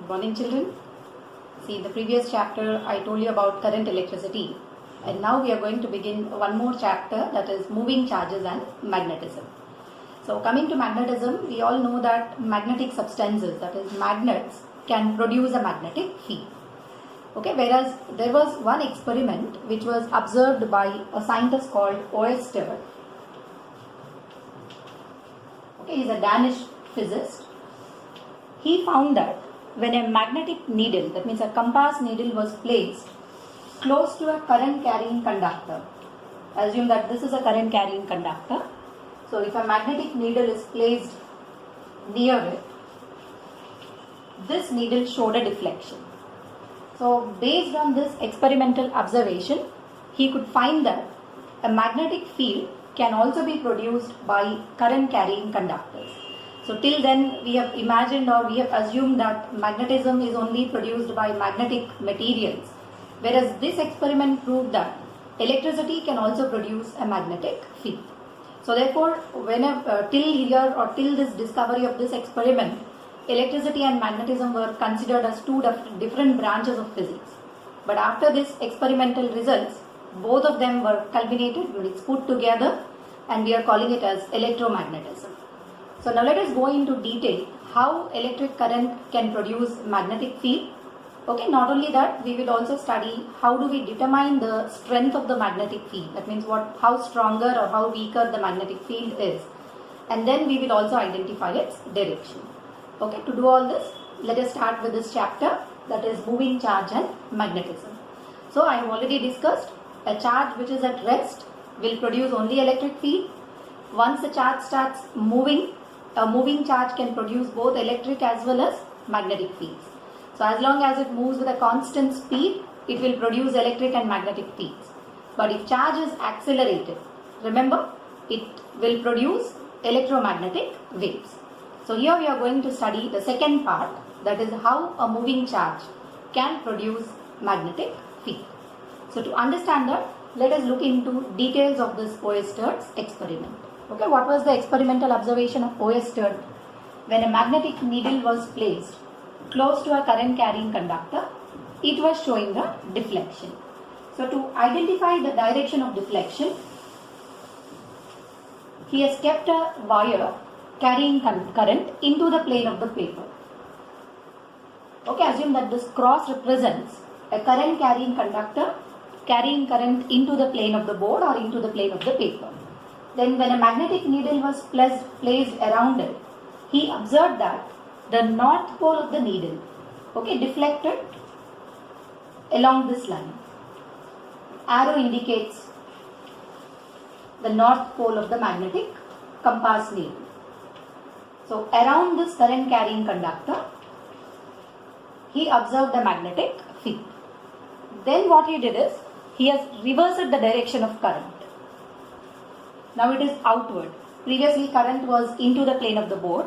Good morning, children. See, in the previous chapter I told you about current, electricity, and now we are going to begin one more chapter, that is moving charges and magnetism. So coming to magnetism, we all know that magnetic substances, that is magnets, can produce a magnetic field. Okay, whereas there was one experiment which was observed by a scientist called Oersted. Okay, he is a Danish physicist. He found that when a magnetic needle, that means a compass needle, was placed close to a current carrying conductor, assume that this is a current carrying conductor. So if a magnetic needle is placed near it, this needle showed a deflection. So based on this experimental observation, he could find that a magnetic field can also be produced by current carrying conductors. So till then we have imagined or we have assumed that magnetism is only produced by magnetic materials, whereas this experiment proved that electricity can also produce a magnetic field. So therefore, till here or till this discovery of this experiment, electricity and magnetism were considered as two different branches of physics. But after this experimental results, both of them were culminated, it's put together, and we are calling it as electromagnetism. So now let us go into detail how electric current can produce magnetic field. Okay, not only that, we will also study how do we determine the strength of the magnetic field. That means how stronger or how weaker the magnetic field is. And then we will also identify its direction. Okay, to do all this, let us start with this chapter, that is moving charge and magnetism. So I have already discussed a charge which is at rest will produce only electric field. Once the charge starts moving, a moving charge can produce both electric as well as magnetic fields. So as long as it moves with a constant speed, it will produce electric and magnetic fields. But if charge is accelerated, remember, it will produce electromagnetic waves. So here we are going to study the second part, that is how a moving charge can produce magnetic field. So to understand that, let us look into details of this Oersted's experiment. Okay, what was the experimental observation of Oersted? When a magnetic needle was placed close to a current carrying conductor, it was showing a deflection. So to identify the direction of deflection, he has kept a wire carrying current into the plane of the paper. Okay, assume that this cross represents a current carrying conductor carrying current into the plane of the board or into the plane of the paper. Then when a magnetic needle was placed around it, he observed that the north pole of the needle, okay, deflected along this line. Arrow indicates the north pole of the magnetic compass needle. So around this current carrying conductor, he observed a magnetic field. Then what he did is, he has reversed the direction of current. Now it is outward. Previously current was into the plane of the board.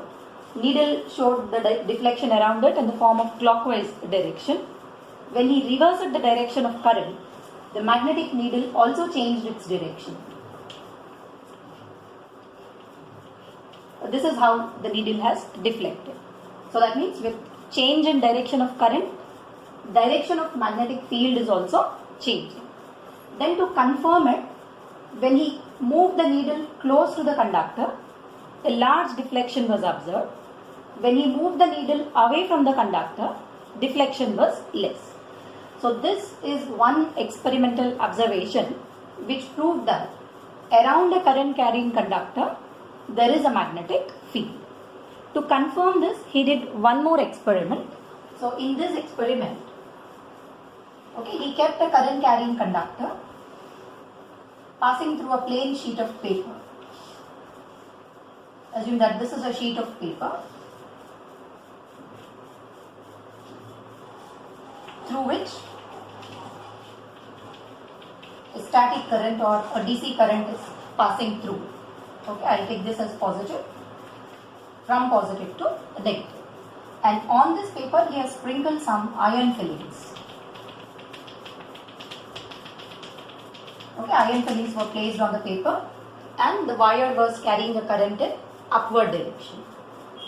Needle showed the deflection around it in the form of clockwise direction. When he reversed the direction of current, the magnetic needle also changed its direction. This is how the needle has deflected. So that means with change in direction of current, direction of magnetic field is also changing. Then to confirm it, when he moved the needle close to the conductor, a large deflection was observed. When he moved the needle away from the conductor, deflection was less. So this is one experimental observation which proved that around a current carrying conductor, there is a magnetic field. To confirm this, he did one more experiment. So in this experiment, okay, he kept a current carrying conductor passing through a plain sheet of paper. Assume that this is a sheet of paper through which a static current or a DC current is passing through. Okay, I will take this as positive, from positive to negative. And on this paper he has sprinkled some iron fillings. Okay, iron fillings were placed on the paper and the wire was carrying the current in upward direction.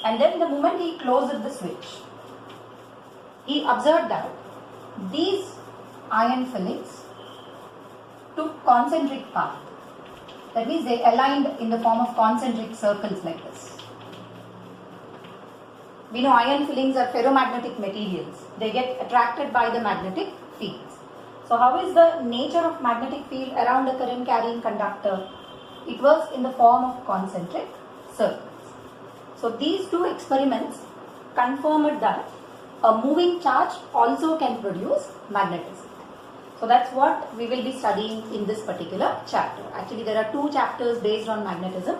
And then the moment he closed the switch, he observed that these iron fillings took concentric path. That means they aligned in the form of concentric circles like this. We know iron fillings are ferromagnetic materials. They get attracted by the magnetic fields. So how is the nature of magnetic field around a current carrying conductor? It was in the form of concentric circles. So these two experiments confirmed that a moving charge also can produce magnetism. So that's what we will be studying in this particular chapter. Actually, there are two chapters based on magnetism.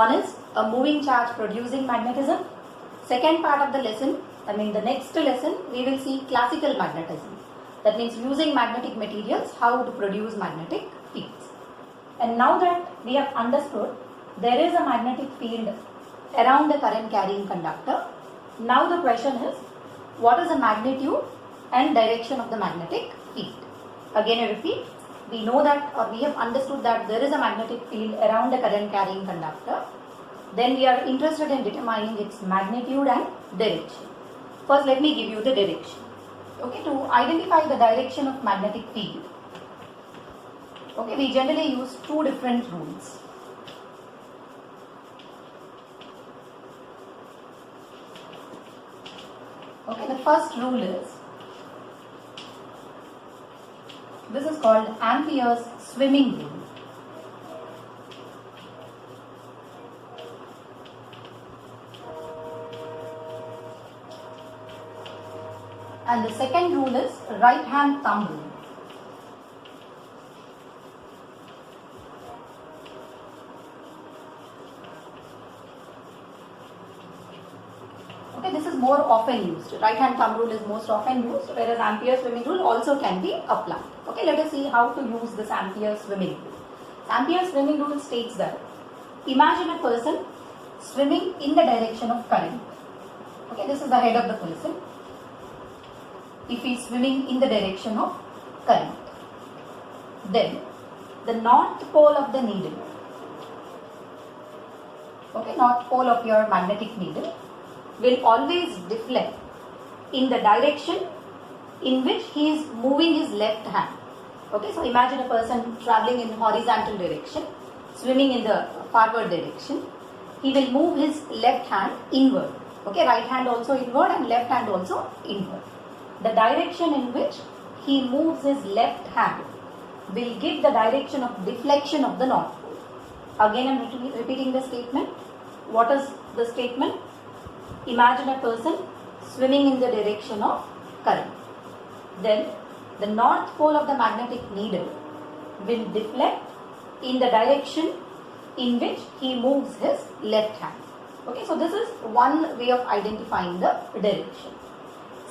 One is a moving charge producing magnetism. Second part of the lesson, the next lesson, we will see classical magnetism. That means using magnetic materials, how to produce magnetic fields. And now that we have understood there is a magnetic field around the current carrying conductor, now the question is, what is the magnitude and direction of the magnetic field? Again I repeat, we know that, or we have understood that there is a magnetic field around the current carrying conductor. Then we are interested in determining its magnitude and direction. First let me give you the direction. Okay, to identify the direction of magnetic field, okay, we generally use two different rules. Okay, the first rule is, this is called Ampere's swimming rule. And the second rule is right hand thumb rule. Okay, this is more often used. Right hand thumb rule is most often used, whereas Ampere's swimming rule also can be applied. Okay, let us see how to use this Ampere's swimming rule. Ampere's swimming rule states that, imagine a person swimming in the direction of current. Okay, this is the head of the person. If he is swimming in the direction of current, then the north pole of the needle, okay, north pole of your magnetic needle, will always deflect in the direction in which he is moving his left hand. Okay, so imagine a person traveling in horizontal direction, swimming in the forward direction. He will move his left hand inward. Okay, right hand also inward and left hand also inward. The direction in which he moves his left hand will give the direction of deflection of the north pole. Again I am repeating the statement. What is the statement? Imagine a person swimming in the direction of current. Then the north pole of the magnetic needle will deflect in the direction in which he moves his left hand. Okay, so this is one way of identifying the direction.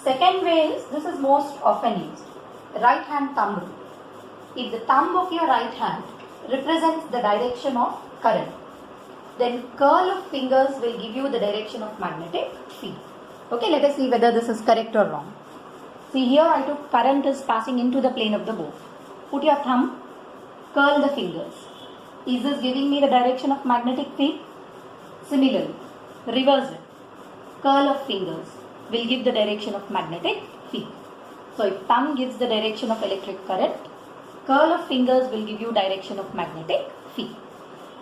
Second way is, this is most often used, right hand thumb rule. If the thumb of your right hand represents the direction of current, then curl of fingers will give you the direction of magnetic field. Okay, let us see whether this is correct or wrong. See, here I took current is passing into the plane of the bow. Put your thumb, curl the fingers. Is this giving me the direction of magnetic field? Similarly, reverse it. Curl of fingers will give the direction of magnetic field. So if thumb gives the direction of electric current, curl of fingers will give you direction of magnetic field.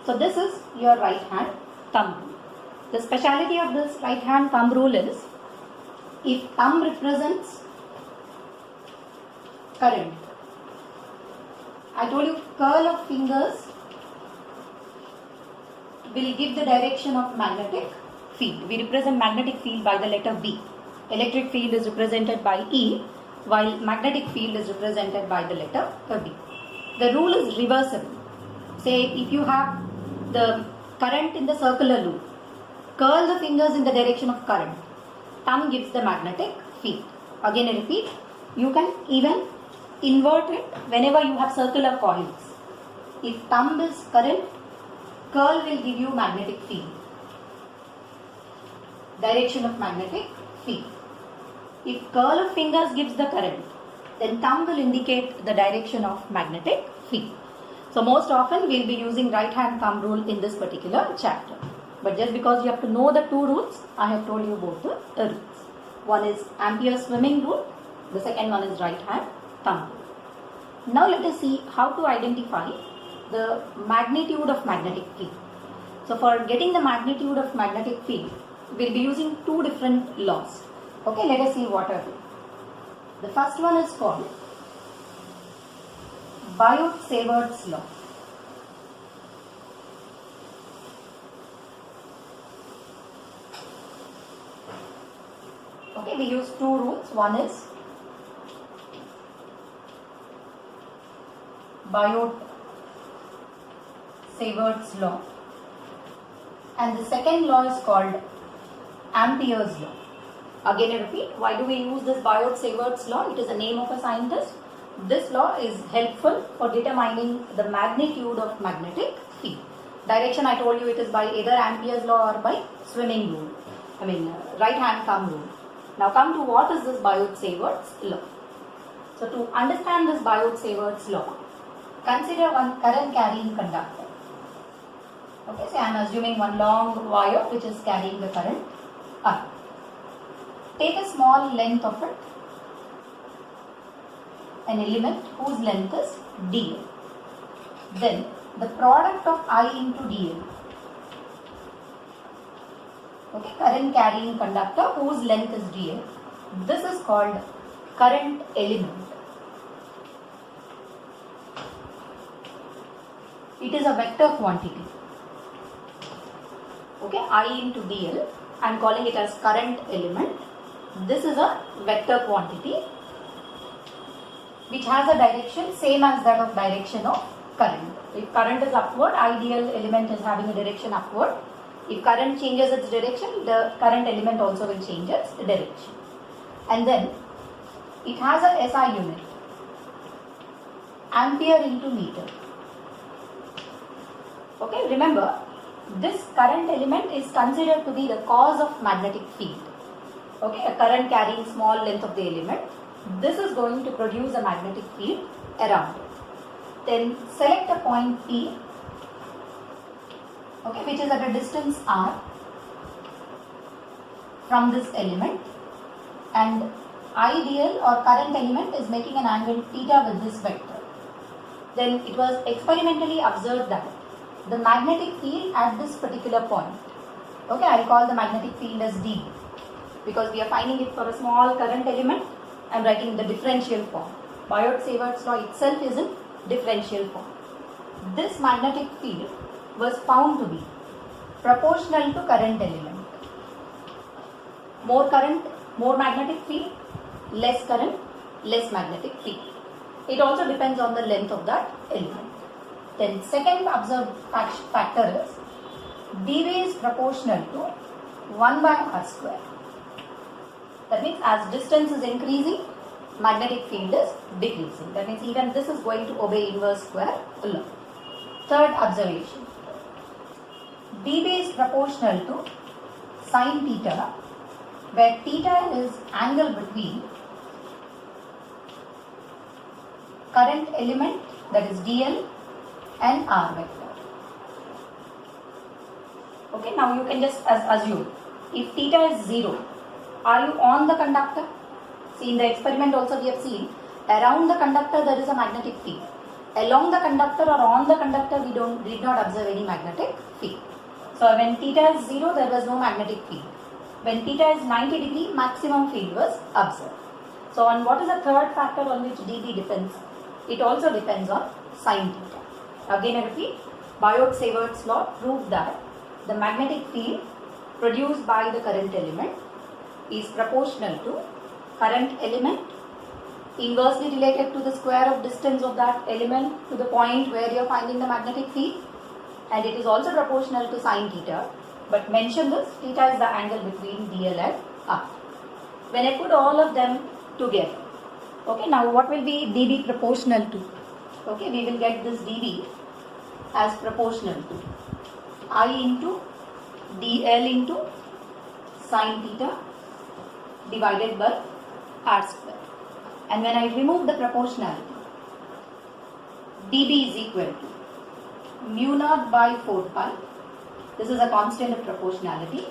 So this is your right hand thumb rule. The speciality of this right hand thumb rule is, if thumb represents current, I told you curl of fingers will give the direction of magnetic field. We represent magnetic field by the letter B. Electric field is represented by E, while magnetic field is represented by the letter B. The rule is reversible. Say if you have the current in the circular loop, curl the fingers in the direction of current. Thumb gives the magnetic field. Again I repeat, you can even invert it whenever you have circular coils. If thumb is current, curl will give you magnetic field. Direction of magnetic field. If curl of fingers gives the current, then thumb will indicate the direction of magnetic field. So most often we will be using right hand thumb rule in this particular chapter. But just because you have to know the two rules, I have told you both the rules. One is Ampere's swimming rule. The second one is right hand thumb rule. Now let us see how to identify the magnitude of magnetic field. So for getting the magnitude of magnetic field, we'll be using two different laws. Okay, let us see what are they. The first one is called Biot-Savart's law. Okay, we use two rules. One is Biot-Savart's law, and the second law is called Ampere's law. Again I repeat, why do we use this Biot-Savart's law? It is the name of a scientist. This law is helpful for determining the magnitude of magnetic field. Direction I told you, it is by either Ampere's law or by swimming rule. Right hand thumb rule. Now come to what is this Biot-Savart's law. So to understand this Biot-Savart's law, consider one current carrying conductor. Okay, so I am assuming one long wire which is carrying the current I. Take a small length of it, an element whose length is dl. Then the product of I into dl. Okay, current carrying conductor whose length is dl. This is called current element. It is a vector quantity. Okay, I into dl, I am calling it as current element. This is a vector quantity which has a direction same as that of direction of current. If current is upward, ideal element is having a direction upward. If current changes its direction, the current element also will change its direction. And then it has a SI unit, ampere into meter. Okay, remember, this current element is considered to be the cause of magnetic field. Okay, a current carrying small length of the element. This is going to produce a magnetic field around it. Then select a point P, okay, which is at a distance r from this element, and ideal or current element is making an angle theta with this vector. Then it was experimentally observed that the magnetic field at this particular point, okay, I will call the magnetic field as dB because we are finding it for a small current element. I am writing the differential form. Biot-Savart's law itself is in differential form. This magnetic field was found to be proportional to current element. More current, more magnetic field, less current, less magnetic field. It also depends on the length of that element. Then second observed factor is dV is proportional to 1 by r square. That means as distance is increasing, magnetic field is decreasing. That means even this is going to obey inverse square law. Third observation, dB is proportional to sine theta, where theta is angle between current element, that is dl, and r vector. Okay, now you can just assume if theta is 0, are you on the conductor? See, in the experiment also we have seen around the conductor there is a magnetic field. Along the conductor or on the conductor we did not observe any magnetic field. So when theta is 0, there was no magnetic field. When theta is 90 degree, maximum field was observed. So on what is the third factor on which dB depends? It also depends on sine theta. Again I repeat, Biot-Savart's law proved that the magnetic field produced by the current element is proportional to current element inversely related to the square of distance of that element to the point where you are finding the magnetic field, and it is also proportional to sine theta, but mention this, theta is the angle between dl and r. When I put all of them together, okay, now what will be dB proportional to? Okay, we will get this dB as proportional to I into dl into sine theta divided by r square. And when I remove the proportionality, dB is equal to mu naught by 4 pi. This is a constant of proportionality.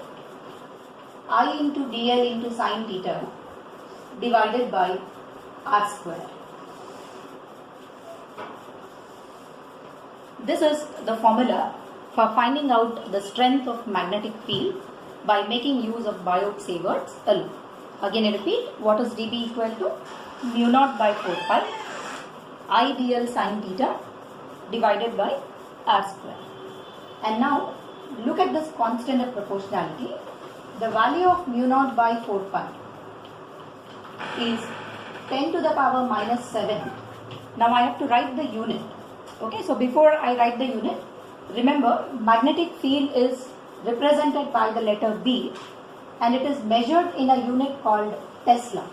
I into dl into sine theta divided by r square. This is the formula for finding out the strength of magnetic field by making use of Biot-Savart's law. Again I repeat, what is dB equal to? Mu naught by 4 pi I dl sine theta divided by r square. And now look at this constant of proportionality. The value of mu naught by 4 pi is 10 to the power minus 7. Now I have to write the unit. Okay, so before I write the unit, remember magnetic field is represented by the letter B and it is measured in a unit called Tesla.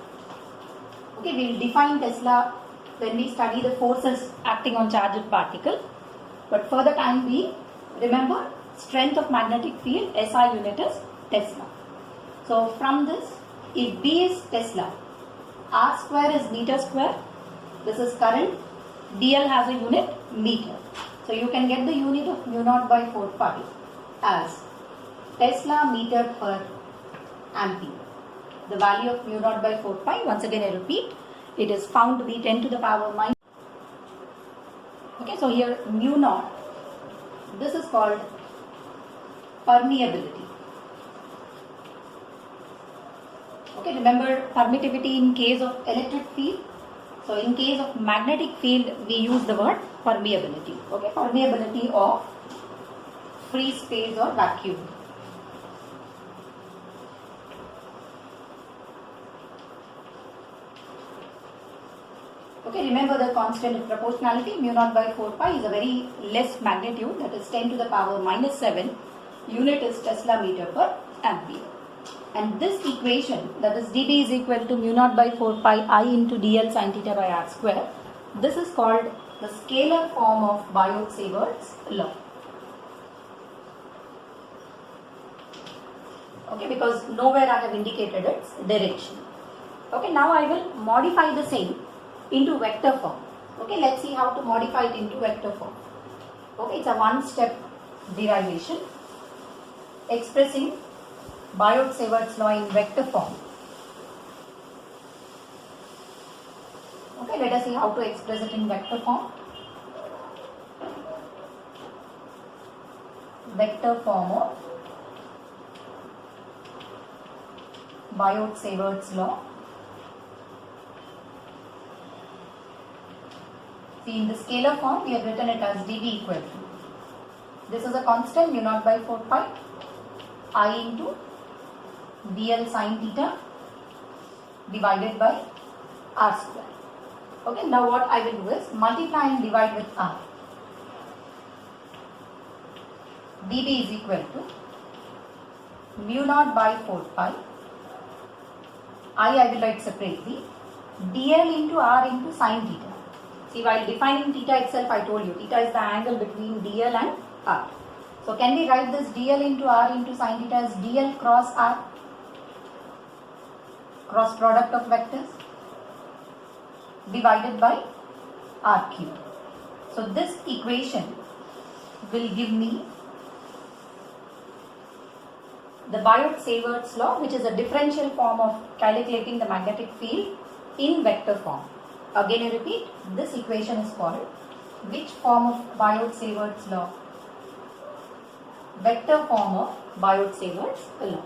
Okay, we will define Tesla when we study the forces acting on charged particle. But for the time being, remember strength of magnetic field SI unit is Tesla. So from this, if B is Tesla, R square is meter square, this is current, dl has a unit meter. So you can get the unit of mu naught by 4 pi as Tesla meter per ampere. The value of mu naught by 4 pi, once again I repeat, it is found to be 10 to the power minus. Okay, so here mu naught, this is called permeability. Okay, remember permittivity in case of electric field. So in case of magnetic field, we use the word permeability. Okay, permeability of free space or vacuum. Okay, remember the constant of proportionality, mu naught by 4 pi is a very less magnitude, that is 10 to the power minus 7. Unit is Tesla meter per ampere. And this equation, that is dB is equal to mu naught by 4 pi I into dl sine theta by r square, this is called the scalar form of Biot-Savart's law. Okay, because nowhere I have indicated its direction. Okay, now I will modify the same into vector form. Okay, let's see how to modify it into vector form. Okay, it's a one-step derivation expressing Biot-Savart's law in vector form. Okay, let us see how to express it in vector form. Vector form of Biot-Savart's law. See, in the scalar form, we have written it as dB equal to, this is a constant mu naught by 4 pi I into dl sine theta divided by r square. Okay, now what I will do is multiply and divide with r. dB is equal to mu naught by 4 pi I will write separately, dl into r into sine theta. See, while defining theta itself, I told you theta is the angle between dl and r. So can we write this dl into r into sine theta as dl cross r, cross product of vectors, divided by r cube. So this equation will give me the Biot-Savart's law, which is a differential form of calculating the magnetic field in vector form. Again I repeat, this equation is called which form of Biot-Savart's law? Vector form of Biot-Savart's law.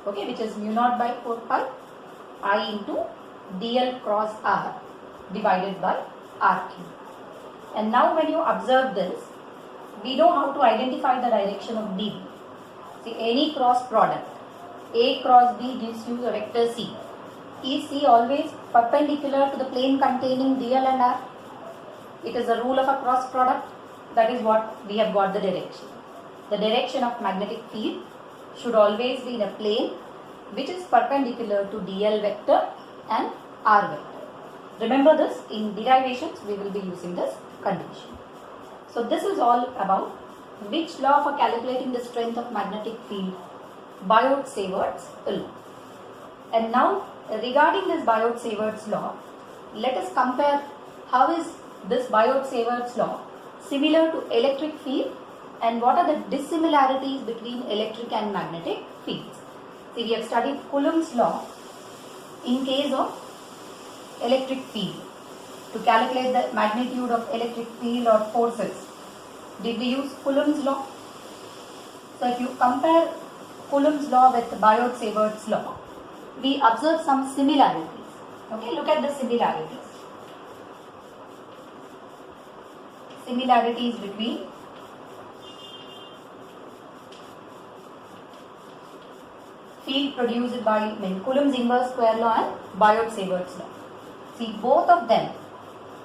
Okay, which is mu naught by 4 pi I into dl cross r divided by r cube. And now when you observe this, we know how to identify the direction of dB. See, any cross product, A cross B gives you the vector C. Is C always perpendicular to the plane containing dl and r? It is a rule of a cross product. That is what we have got the direction. The direction of magnetic field should always be in a plane which is perpendicular to dl vector and r vector. Remember this, in derivations we will be using this condition. So this is all about which law for calculating the strength of magnetic field? Biot-Savart's law. And now regarding this Biot-Savart's law, let us compare how is this Biot-Savart's law similar to electric field and what are the dissimilarities between electric and magnetic fields. See, we have studied Coulomb's law in case of electric field to calculate the magnitude of electric field or forces. Did we use Coulomb's law? So if you compare Coulomb's law with Biot Savart's law, we observe some similarities. Okay, look at the similarities. Similarities between field produced by Coulomb's inverse square law and Biot Savart's law. See, both of them,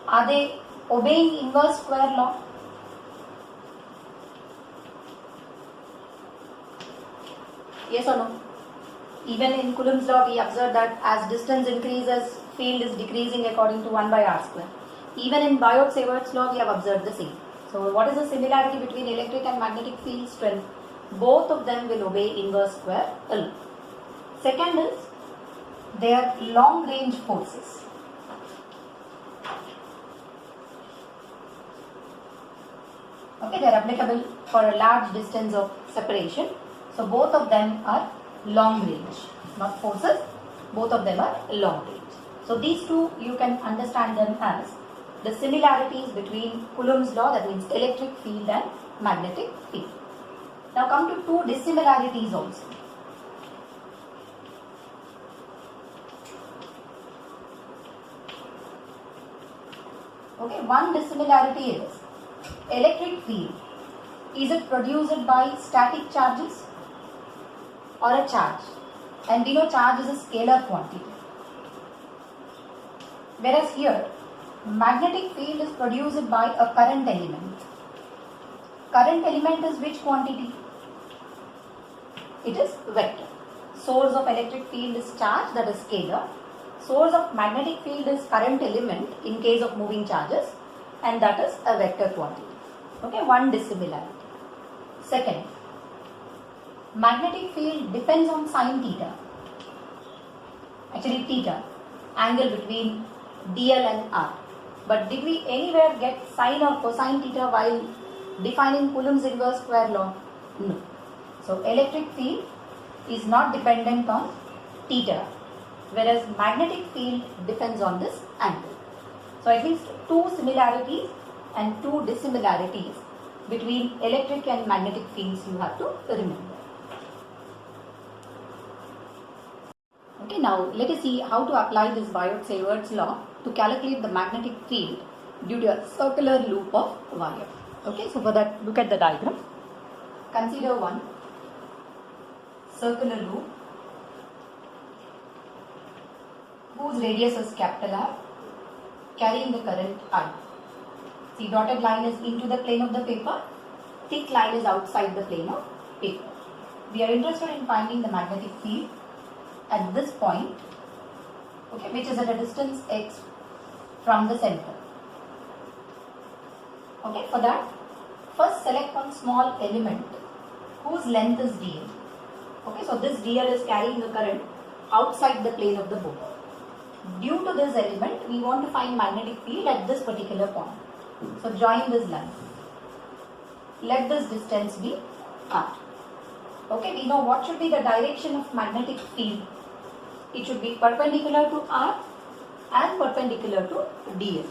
are they obeying inverse square law? Yes or no? Even in Coulomb's law, we observe that as distance increases, field is decreasing according to 1 by r square. Even in Biot Savart's law, we have observed the same. So, what is the similarity between electric and magnetic field strength? Both of them will obey inverse square law. Second is, they are long range forces. Okay, they are applicable for a large distance of separation. So both of them are long range, not forces, both of them are long range. So these two, you can understand them as the similarities between Coulomb's law, that means electric field and magnetic field. Now come to two dissimilarities also. Okay, one dissimilarity is electric field. Is it produced by static charges or a charge? And we know charge is a scalar quantity. Whereas here, magnetic field is produced by a current element. Current element is which quantity? It is vector. Source of electric field is charge, that is scalar. Source of magnetic field is current element in case of moving charges, and that is a vector quantity. Okay, one dissimilarity. Second, magnetic field depends on sine theta. Actually theta, angle between dl and r. But did we anywhere get sine or cosine theta while defining Coulomb's inverse square law? No. So electric field is not dependent on theta, whereas magnetic field depends on this angle. So at least two similarities and two dissimilarities between electric and magnetic fields you have to remember. Okay, now let us see how to apply this Biot-Savart's law to calculate the magnetic field due to a circular loop of wire. Okay, so for that, look at the diagram. Consider one circular loop whose radius is capital R, carrying the current I. See, dotted line is into the plane of the paper, thick line is outside the plane of paper. We are interested in finding the magnetic field at this point, okay, which is at a distance x from the center. Okay, for that, first select one small element whose length is dl. Okay, so this dl is carrying the current outside the plane of the board. Due to this element, we want to find magnetic field at this particular point. So join this line. Let this distance be r. Okay, we know what should be the direction of magnetic field. It should be perpendicular to r and perpendicular to dl.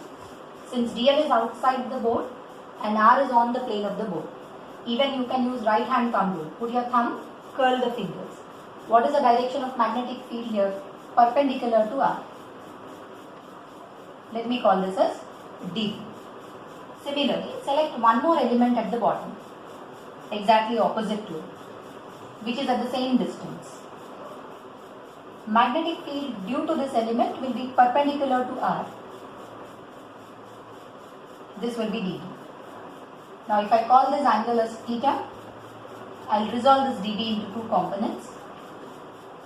Since dl is outside the board and r is on the plane of the board, even you can use right hand thumb rule. Put your thumb, curl the fingers. What is the direction of magnetic field here? Perpendicular to r. Let me call this as d. Similarly, select one more element at the bottom, exactly opposite to it, which is at the same distance. Magnetic field due to this element will be perpendicular to r. This will be dB. Now if I call this angle as theta, I will resolve this dB into two components.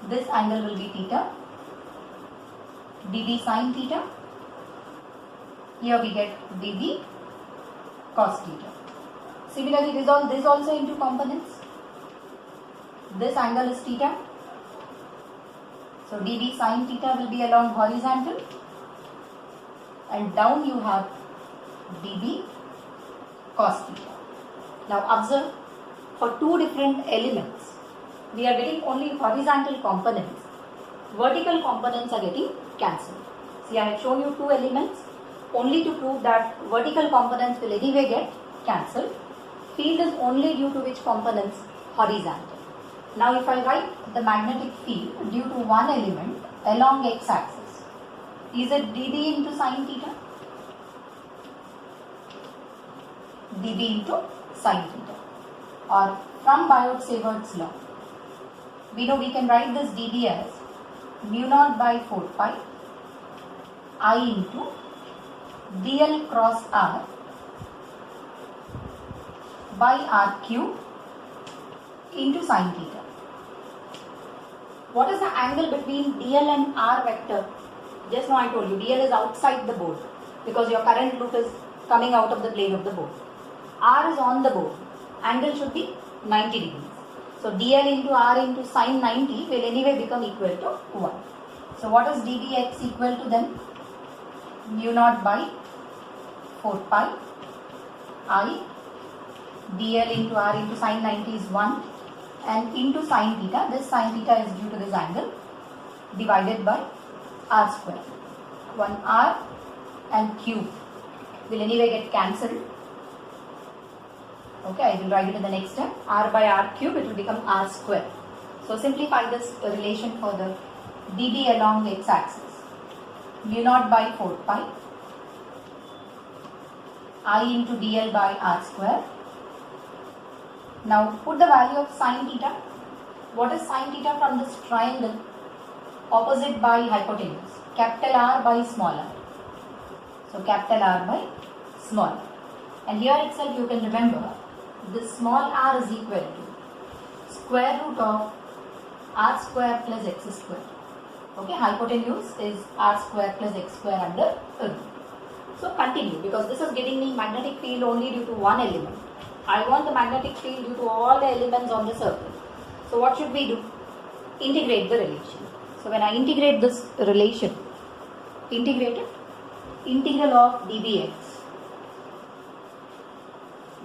This angle will be theta, dB sin theta. Here we get dB cos theta. Similarly, resolve this also into components. This angle is theta. So dB sin theta will be along horizontal, and down you have dB cos theta. Now observe, for two different elements, we are getting only horizontal components. Vertical components are getting cancelled. See, I have shown you two elements only to prove that vertical components will anyway get cancelled. Field is only due to which components? Horizontal. Now if I write the magnetic field due to one element along x-axis, is it dB into sine theta? dB into sine theta. Or from Biot-Savart's law, we know we can write this dB as mu naught by 4 pi I into dl cross r by r cube into sine theta. What is the angle between dl and r vector? Just now I told you dl is outside the board because your current loop is coming out of the plane of the board. R is on the board. Angle should be 90 degrees. So dl into r into sine 90 will anyway become equal to 1. So what is dbx equal to then? Mu naught by 4 pi I dl into r into sine 90 is 1 and into sine theta. This sine theta is due to this angle divided by r square. 1r and cube will anyway get cancelled. Okay, I will write it in the next step. R by r cube, it will become r square. So simplify this relation further. dB along x-axis. Mu naught by 4 pi I into dl by r square. Now put the value of sine theta. What is sine theta from this triangle? Opposite by hypotenuse. Capital R by small r. So capital R by small r. And here itself you can remember this small r is equal to square root of r square plus x square. Okay, hypotenuse is r square plus x square under root. So continue, because this is giving me magnetic field only due to one element. I want the magnetic field due to all the elements on the circle. So what should we do? Integrate the relation. So when I integrate this relation, integral of dbx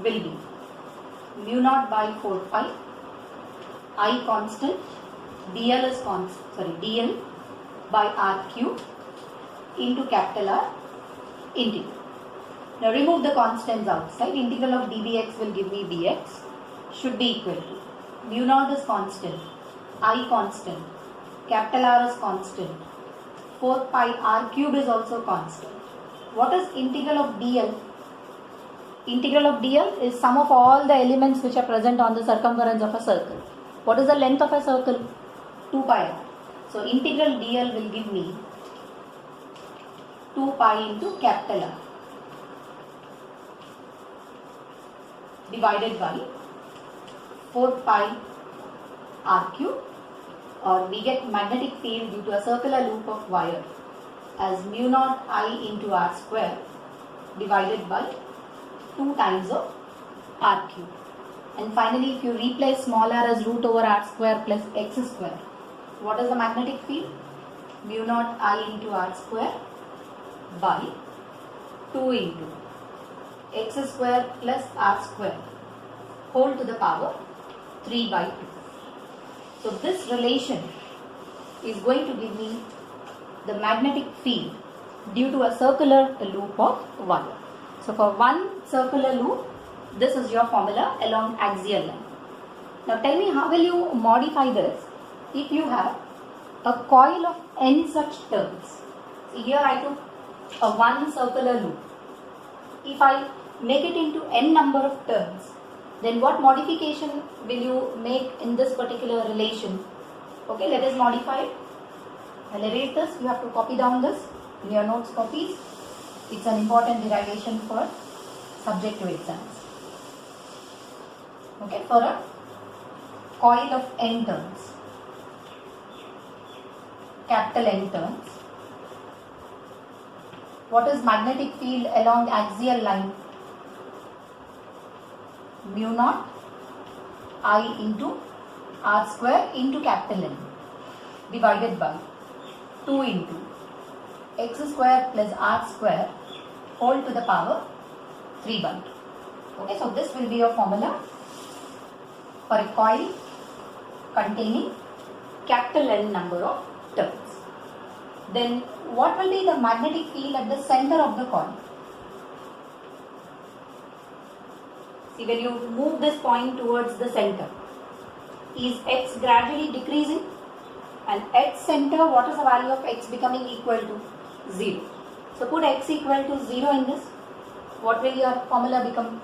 will be mu naught by 4 pi I constant, dl is constant, dl by r cube into capital R integral. Now remove the constants outside. Integral of dbx will give me dx should be equal to mu naught is constant, I constant, capital R is constant, 4 pi r cube is also constant. What is integral of dl? Integral of dl is sum of all the elements which are present on the circumference of a circle. What is the length of a circle? 2 pi r. So integral dl will give me 2 pi into capital R divided by 4 pi r cube, or we get magnetic field due to a circular loop of wire as mu naught I into r square divided by 2 times of r cube. And finally, if you replace small r as root over r square plus x square, what is the magnetic field? Mu naught I into r square by 2 into x square plus r square whole to the power 3 by 2. So this relation is going to give me the magnetic field due to a circular loop of wire. So for one circular loop, this is your formula along axial line. Now tell me, how will you modify this if you have a coil of n such turns? See, here I took a one circular loop. If I make it into n number of turns, then what modification will you make in this particular relation? Okay, let us modify it. I'll erase this. You have to copy down this in your notes copies. It's an important derivation for subjective exams. Okay, for a coil of n turns, capital N turns, what is magnetic field along axial line? Mu naught I into r square into capital N divided by 2 into x square plus r square whole to the power 3 by 2. Okay, so this will be your formula for a coil containing capital N number of turns. Then what will be the magnetic field at the center of the coin? See, when you move this point towards the center, is x gradually decreasing? And at center, what is the value of x becoming equal to? 0. So put x equal to 0 in this. What will your formula become?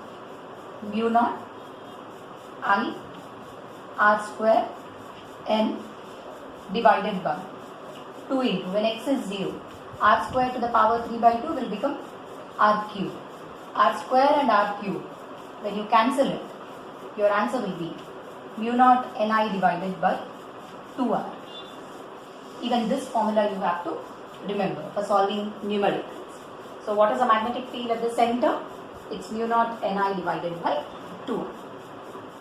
Mu naught I r square n divided by 2 into, when x is 0, r square to the power 3 by 2 will become r cube. R square and r cube, when you cancel it, your answer will be mu naught ni divided by 2r. Even this formula you have to remember for solving numericals. So what is the magnetic field at the center? It's mu naught ni divided by 2r.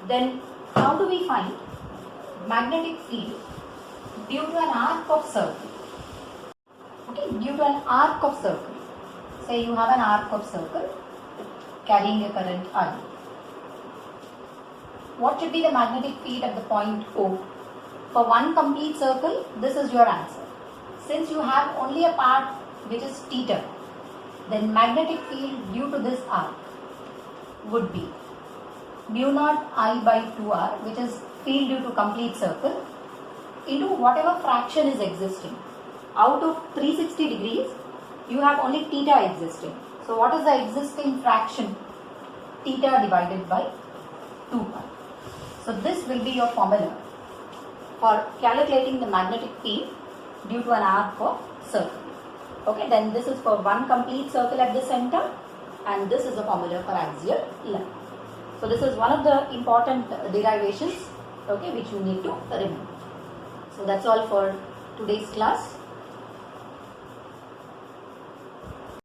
Then how do we find magnetic field due to an arc of circle? Okay, due to an arc of circle. Say you have an arc of circle carrying a current I. What should be the magnetic field at the point O? For one complete circle, this is your answer. Since you have only a part which is theta, then magnetic field due to this arc would be mu naught I by 2r, which is field due to complete circle, into whatever fraction is existing. Out of 360 degrees, you have only theta existing. So what is the existing fraction? Theta divided by 2 pi. So this will be your formula for calculating the magnetic field due to an arc of circle. Okay, then this is for one complete circle at the center, and this is the formula for axial line. So this is one of the important derivations, okay, which you need to remember. So that's all for today's class.